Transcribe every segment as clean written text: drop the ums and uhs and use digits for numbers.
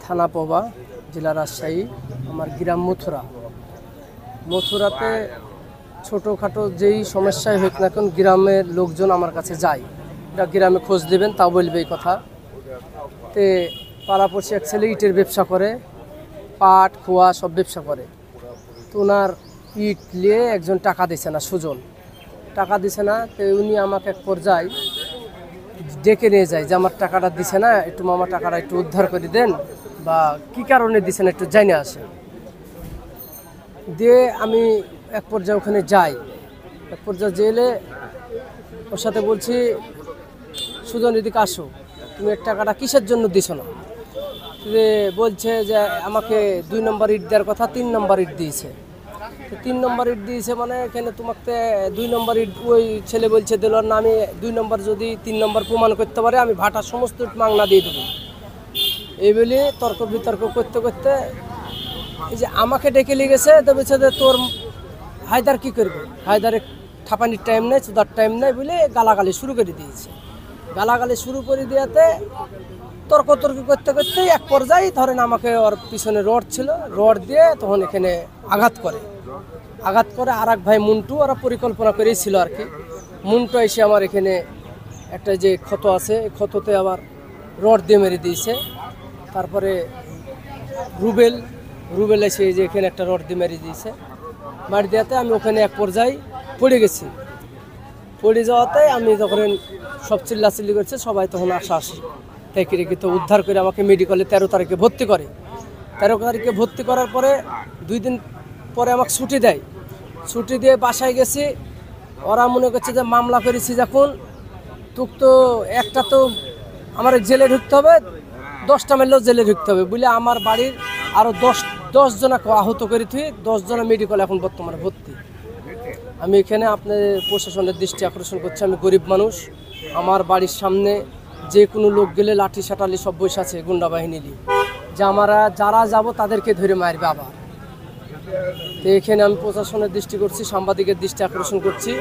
থানা পোবা, জেলা রাজশাহী। আমার গ্রাম মথুরা। মথুরাতে ছোটোখাটো যেই সমস্যায় হোক না কেন গ্রামের লোকজন আমার কাছে যায়। এটা গ্রামে খোঁজ দেবেন তাও বলবে এই কথা। তে পাড়াপড়শি এক ছেলে ইটের ব্যবসা করে, পাট খোয়া সব ব্যবসা করে। তো ওনার ইট নিয়ে একজন টাকা দিছে না, সুজন টাকা দিছে না। তো উনি আমাকে এক পর্যায়ে ডেকে নিয়ে যায় যে আমার টাকাটা দিছে না, একটু মামা টাকাটা একটু উদ্ধার করে দেন, বা কি কারণে দিছে না একটু জানিয়ে আসে। দিয়ে আমি এক পর্যায়ে ওখানে যাই। এক পর্যায়ে জেলে ওর সাথে বলছি, সুজন এদিকে আসো, তুমি এর টাকাটা কিসের জন্য দিছো না? বলছে যে আমাকে 2 নম্বর ইট দেওয়ার কথা, 3 নম্বর ইট দিয়েছে। তো 3 নম্বর ইট দিয়েছে মানে এখানে তোমাকে 2 নম্বর ইট ওই ছেলে বলছে দিল না, আমি 2 নম্বর যদি 3 নম্বর প্রমাণ করতে পারে আমি ভাটার সমস্ত ইট মাংনা দিয়ে দেবো। এই বলে তর্ক বিতর্ক করতে করতে এই যে আমাকে ডেকে নিয়ে গেছে। তো বলছে যে তোর হায়দার কি করবে, হায়দারের ঠাপানির টাইম নেই, চুদার টাইম নেই বলে গালাগালি শুরু করে দিয়েছে। গালাগালি শুরু করে দেওয়াতে তর্কতর্কি করতে করতে এক পর্যায়ে ধরেন আমাকে ওর পিছনে রড ছিল, রড দিয়ে তখন এখানে আঘাত করে। আর এক ভাই মুন্টু, ওরা পরিকল্পনা করেছিল আর কি। মুন্টু এসে আমার এখানে একটা যে ক্ষত আছে, এই ক্ষততে আবার রড দিয়ে মেরে দিয়েছে। তারপরে রুবেল এসে যে এখানে একটা রড দিয়ে মেরে দিয়েছে। মারি দেওয়াতে আমি ওখানে এক পর্যায়ে পড়ে গেছি। পড়ে যাওয়াতে আমি যখন সব চিল্লাচিল্লি করছে, সবাই তখন আসি থেকে রেখে তো উদ্ধার করে আমাকে মেডিকেলে 13 তারিখে ভর্তি করে। 13 তারিখে ভর্তি করার পরে 2 দিন পরে আমাকে ছুটি দেয়। ছুটি দিয়ে বাসায় গেছি। ওরা মনে করছে যে মামলা করেছি যখন, তুক তো একটা তো আমার জেলে ঢুকতে হবে, 10টা মারলেও জেলে ঢুকতে হবে বলে আমার বাড়ির আরও 10 জনকে আহত করে তুই 10 জনা মেডিকেল এখন বর্তমানে ভর্তি। আমি এখানে আপনার প্রশাসনের দৃষ্টি আকর্ষণ করছি, আমি গরিব মানুষ। আমার বাড়ির সামনে যে কোনো লোক গেলে লাঠি সাটালি সব বসে আছে গুন্ডা বাহিনী নিয়ে, যে যারা যাব তাদেরকে ধরে মারবে আবার। তো এখানে আমি প্রশাসনের দৃষ্টি করছি, সাংবাদিকের দৃষ্টি আকর্ষণ করছি,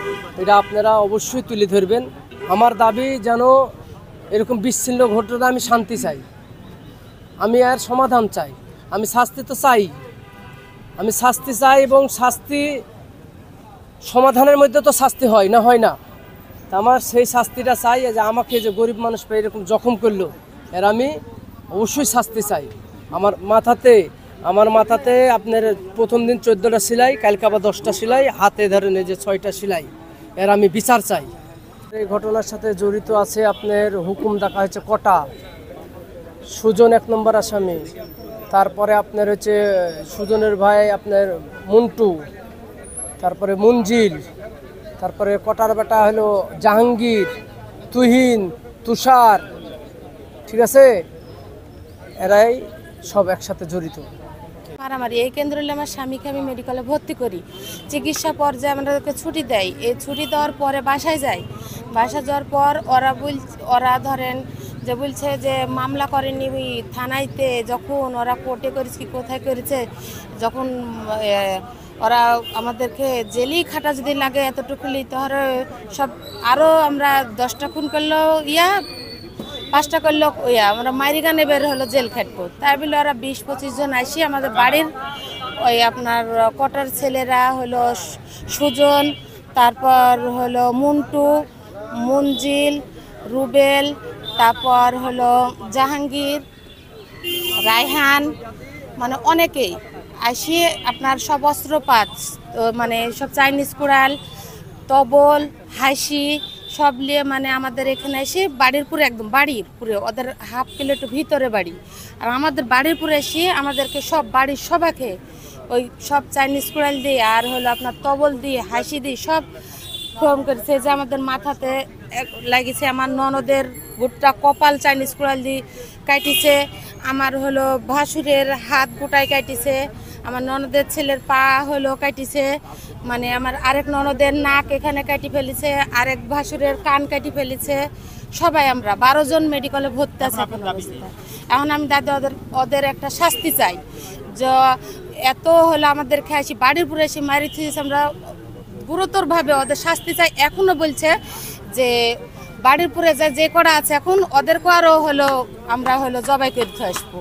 এটা আপনারা অবশ্যই তুলে ধরবেন। আমার দাবি যেন এরকম বিচ্ছিন্ন ঘটনা, আমি শান্তি চাই, আমি এর সমাধান চাই, আমি শাস্তি তো চাই, আমি শাস্তি চাই, এবং শাস্তি সমাধানের মধ্যে তো শাস্তি হয় না। তা আমার সেই শাস্তিটা চাই, যে আমাকে যে গরিব মানুষ পেয়ে এরকম জখম করলো, এর আমি অবশ্যই শাস্তি চাই। আমার মাথাতে আপনার প্রথম দিন 14টা সেলাই, কালকে আবার 10টা সেলাই, হাতে ধরেন এই যে 6টা সেলাই, এর আমি বিচার চাই। এই ঘটনার সাথে জড়িত আছে আপনার হুকুম দেখা হয়েছে কটা, সুজন 1 নম্বর আসামি। তারপরে আপনার হচ্ছে সুজনের ভাই আপনার মুন্টু, তারপরে মঞ্জিল, তারপরে কটার বেটা হলো জাহাঙ্গীর, তুহিন, তুষার, ঠিক আছে, এরাই সব একসাথে জড়িত। মারামারি এই কেন্দ্র হলে আমার স্বামীকে আমি মেডিকেলে ভর্তি করি। চিকিৎসা পর্যায়ে আমাদেরকে ছুটি দেয়। এই ছুটি দেওয়ার পরে বাসায় যাই। বাসায় যাওয়ার পর ওরা ধরেন যে বলছে যে মামলা করেনি থানাইতে, যখন ওরা কোর্টে করেছে কি কোথায় করেছে, যখন ওরা আমাদেরকে জেলি খাটা যদি লাগে এতটুকু তাহলে সব আরও আমরা 10টা খুন করলেও 5টা করলো আমরা মাইরিগানে বের হলো জেল খাটবো। তাই বলে ওরা 20-25 জন আসি আমাদের বাড়ির ওই আপনার কটার ছেলেরা হলো সুজন, তারপর হলো মুন্টু, মঞ্জিল, রুবেল, তারপর হলো জাহাঙ্গীর, রায়হান, মানে অনেকেই আসি আপনার সব অস্ত্রপাত, মানে সব চাইনিজ কুড়াল, তবল, হাসি সব নিয়ে মানে আমাদের এখানে এসে বাড়ির পুরে, একদম বাড়ির পুরে, ওদের হাফ কিলোমিটার ভিতরে বাড়ি, আর আমাদের বাড়ির পুরে এসে আমাদেরকে সব বাড়ির সবাইকে ওই সব চাইনিজ কুড়াল দিয়ে আর হলো আপনার তবল দিয়ে হাসি দিয়ে সব ফোন করেছে। যে আমাদের মাথাতে লাগিয়েছে, আমার ননদের গোটা কপাল চাইনিজ কুড়াল দিয়ে কাটিছে, আমার হলো ভাসুরের হাত গোটায় কাটিছে, আমার ননদের ছেলের পা হলো কাটিছে, মানে আমার আরেক ননদের নাক এখানে কাটি ফেলেছে, আরেক ভাসুরের কান কাটি ফেলেছে। সবাই আমরা 12 জন মেডিকেলে ভর্তি আছে এখন অবস্থা। এখন আমি দাদা ওদের একটা শাস্তি চাই, যে এত হলো আমাদের খেয়েছি বাড়ির পুরে এসে মারিছি, আমরা গুরুতরভাবে ওদের শাস্তি চাই। এখনো বলছে যে বাড়ির পুরে যে করা আছে এখন ওদেরকে আরও হলো আমরা হলো জবাই করতে আসবো।